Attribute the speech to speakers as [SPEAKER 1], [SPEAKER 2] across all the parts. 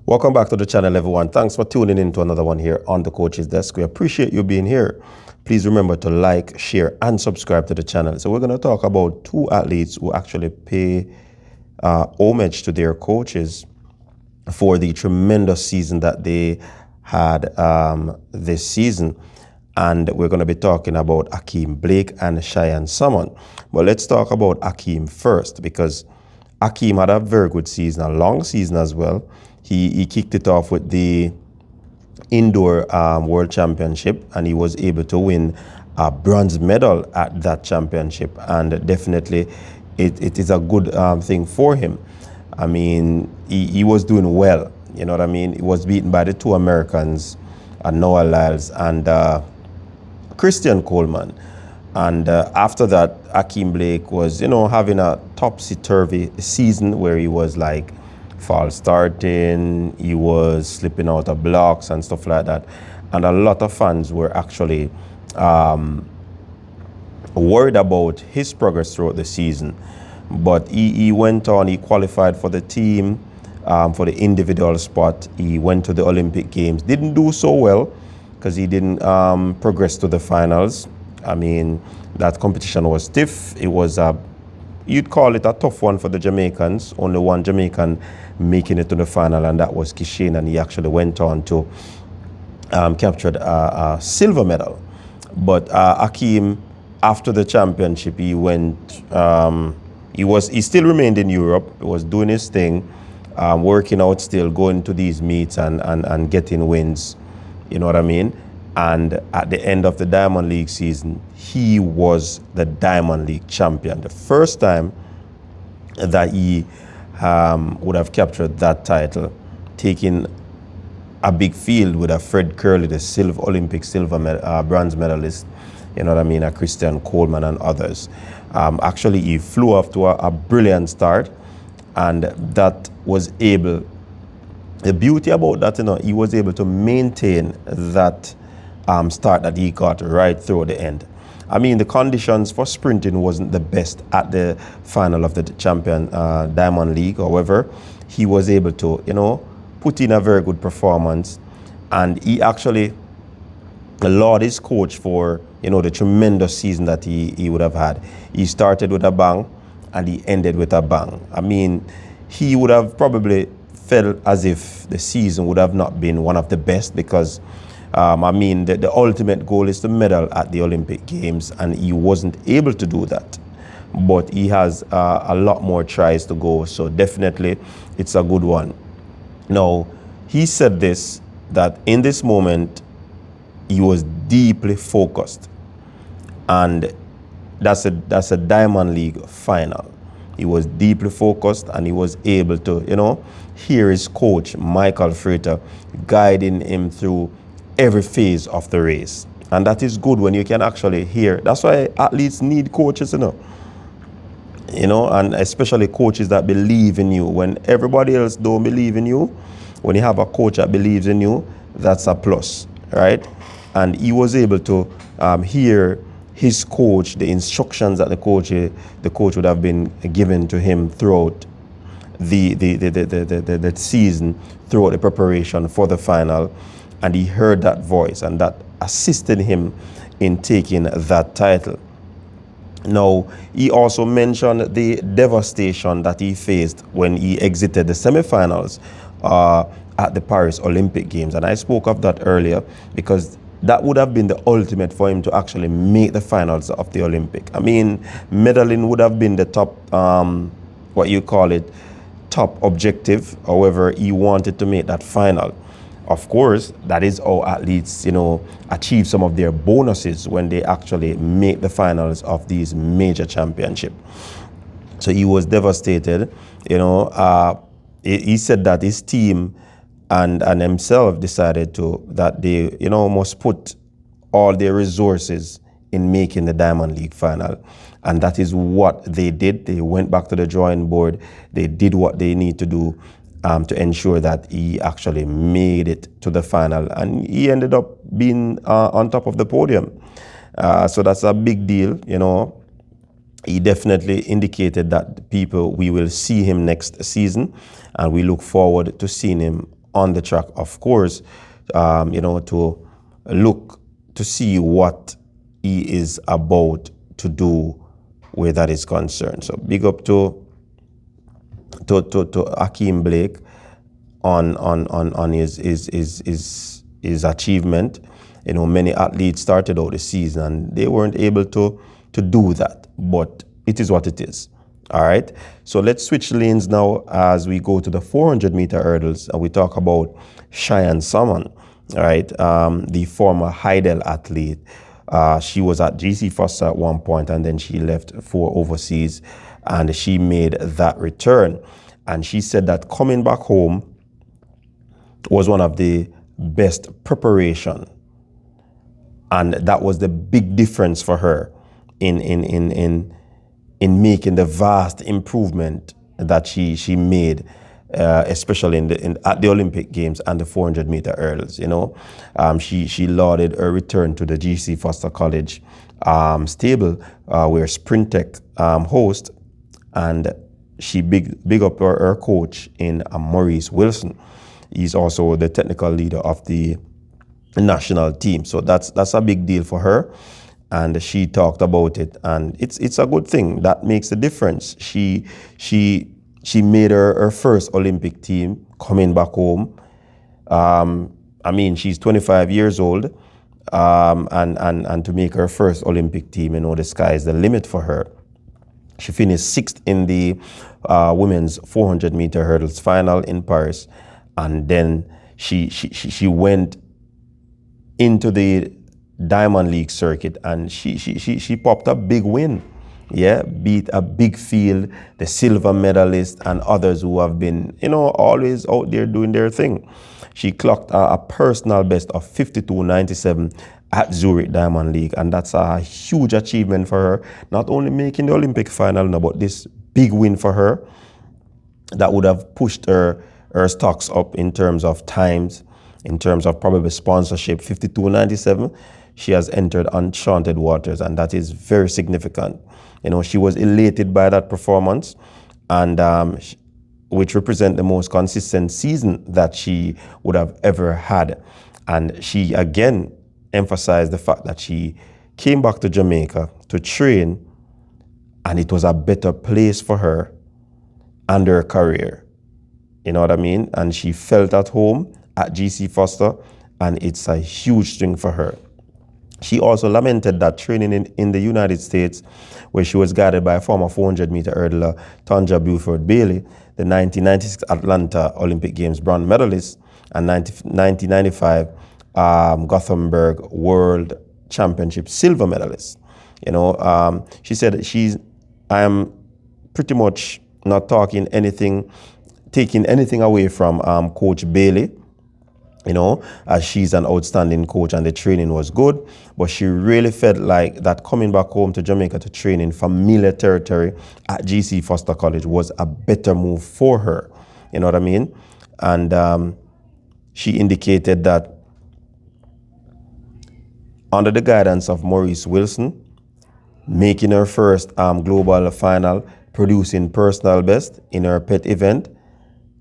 [SPEAKER 1] Welcome back to the channel, everyone. Thanks for tuning in to another one here on the Coach's Desk. We appreciate you being here. Please remember to like, share, and subscribe to the channel. So we're going to talk about two athletes who actually pay homage to their coaches for the tremendous season that they had this season. And we're going to be talking about Ackeem Blake and Shiann Salmon. But let's talk about Ackeem first, because Ackeem had a very good season, a long season as well. He kicked it off with the indoor world championship, and he was able to win a bronze medal at that championship. And definitely it is a good thing for him. I mean, he was doing well, you know what I mean? He was beaten by the two Americans, Noah Lyles and Christian Coleman. And after that, Ackeem Blake was, having a topsy-turvy season where he was like false starting, he was slipping out of blocks and stuff like that. And a lot of fans were actually worried about his progress throughout the season. But he went on, he qualified for the team, for the individual spot. He went to the Olympic Games, didn't do so well because he didn't progress to the finals. I mean, that competition was stiff. It was you'd call it a tough one for the Jamaicans. Only one Jamaican making it to the final, and that was Cheyen, and he actually went on to capture a silver medal. But Ackeem, after the championship, he went. He still remained in Europe. He was doing his thing, working out still, going to these meets and getting wins. You know what I mean? And at the end of the Diamond League season, he was the Diamond League champion. The first time that he would have captured that title, taking a big field with a Fred Curley, the Olympic bronze medalist, you know what I mean, a Christian Coleman and others. Actually, he flew off to a brilliant start, and that was able, the beauty about that, he was able to maintain that start that he got right through the end. I mean, the conditions for sprinting wasn't the best at the final of the Diamond League. However, he was able to, put in a very good performance, and he actually lauded his coach for, the tremendous season that he would have had. He started with a bang, and he ended with a bang. I mean, he would have probably felt as if the season would have not been one of the best, because I mean, the ultimate goal is to medal at the Olympic Games, and he wasn't able to do that. But he has a lot more tries to go, so definitely it's a good one. Now, he said this, that in this moment, he was deeply focused. And that's a Diamond League final. He was deeply focused, and he was able to, hear his coach, Michael Frater, guiding him through every phase of the race. And that is good when you can actually hear. That's why athletes need coaches, and especially coaches that believe in you. When everybody else don't believe in you, when you have a coach that believes in you, that's a plus, right? And he was able to hear his coach, the instructions that the coach would have been given to him throughout the season, throughout the preparation for the final. And he heard that voice, and that assisted him in taking that title. Now, he also mentioned the devastation that he faced when he exited the semifinals at the Paris Olympic Games. And I spoke of that earlier, because that would have been the ultimate for him to actually make the finals of the Olympic. I mean, medaling would have been the top, top objective. However, he wanted to make that final. Of course, that is how athletes, achieve some of their bonuses when they actually make the finals of these major championships. So he was devastated. He said that his team and himself decided that they, must put all their resources in making the Diamond League final. And that is what they did. They went back to the drawing board. They did what they need to do to ensure that he actually made it to the final, and he ended up being on top of the podium. So that's a big deal, He definitely indicated that we will see him next season, and we look forward to seeing him on the track, of course, to look to see what he is about to do where that is concerned. So big up to Ackeem Blake on his achievement. Many athletes started out the season and they weren't able to do that, but it is what it is. All right, so let's switch lanes now as we go to the 400-meter hurdles and we talk about Shiann Salmon. All right, the former Heidel athlete. She was at GC Foster at one point and then she left for overseas and she made that return. And she said that coming back home was one of the best preparation. And that was the big difference for her in making the vast improvement that she made, especially at the Olympic Games and the 400-meter hurdles. She lauded her return to the GC Foster College stable, where Sprint Tech host, and she big up her coach in Maurice Wilson. He's also the technical leader of the national team, so that's a big deal for her. And she talked about it, and it's a good thing. That makes a difference. She made her first Olympic team coming back home. She's 25 years old, and to make her first Olympic team, the sky is the limit for her. She finished 6th in the women's 400-meter hurdles final in Paris, and then she went into the Diamond League circuit, and she popped a big win. Yeah, beat a big field, the silver medalist and others who have been, always out there doing their thing. She clocked a personal best of 52.97 at Zurich Diamond League, and that's a huge achievement for her. Not only making the Olympic final, but this big win for her that would have pushed her stocks up in terms of times, in terms of probably sponsorship. 52.97. She has entered uncharted waters, and that is very significant. She was elated by that performance, and which represent the most consistent season that she would have ever had. And she again emphasized the fact that she came back to Jamaica to train, and it was a better place for her and her career. You know what I mean? And she felt at home at GC Foster, and it's a huge thing for her. She also lamented that training in the United States, where she was guided by a former 400-meter hurdler, Tanja Buford Bailey, the 1996 Atlanta Olympic Games bronze medalist, and 1995 Gothenburg World Championship silver medalist. She said I am pretty much not taking anything away from Coach Bailey, as she's an outstanding coach and the training was good, but she really felt like that coming back home to Jamaica to train in familiar territory at GC Foster College was a better move for her. You know what I mean? And she indicated that under the guidance of Maurice Wilson, making her first global final, producing personal best in her pet event,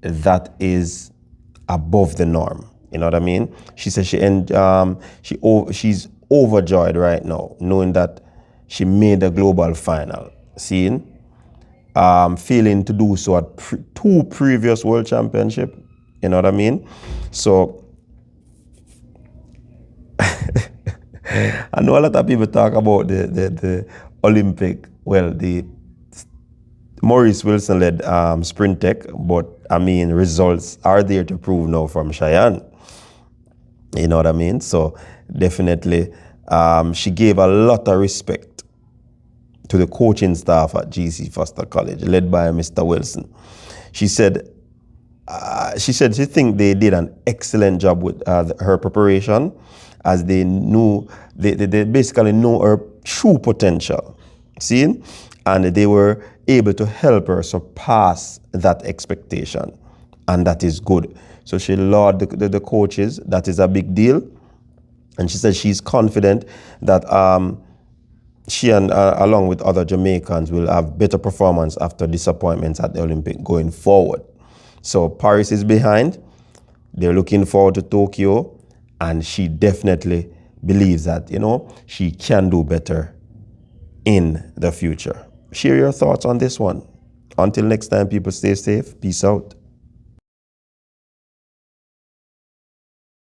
[SPEAKER 1] that is above the norm. You know what I mean? She said she's overjoyed right now, knowing that she made the global final. Failing to do so at two previous world championships. You know what I mean? So I know a lot of people talk about the Olympic, the Maurice Wilson led Sprint Tech, but results are there to prove now from Shiann. You know what I mean? So definitely she gave a lot of respect to the coaching staff at GC Foster College, led by Mr. Wilson. She said she think they did an excellent job with her preparation, as they basically know her true potential. See? And they were able to help her surpass that expectation. And that is good. So she lauded the coaches. That is a big deal. And she said she's confident that she and along with other Jamaicans will have better performance after disappointments at the Olympic going forward. So Paris is behind. They're looking forward to Tokyo, and she definitely believes that, she can do better in the future. Share your thoughts on this one. Until next time, people, stay safe. Peace out.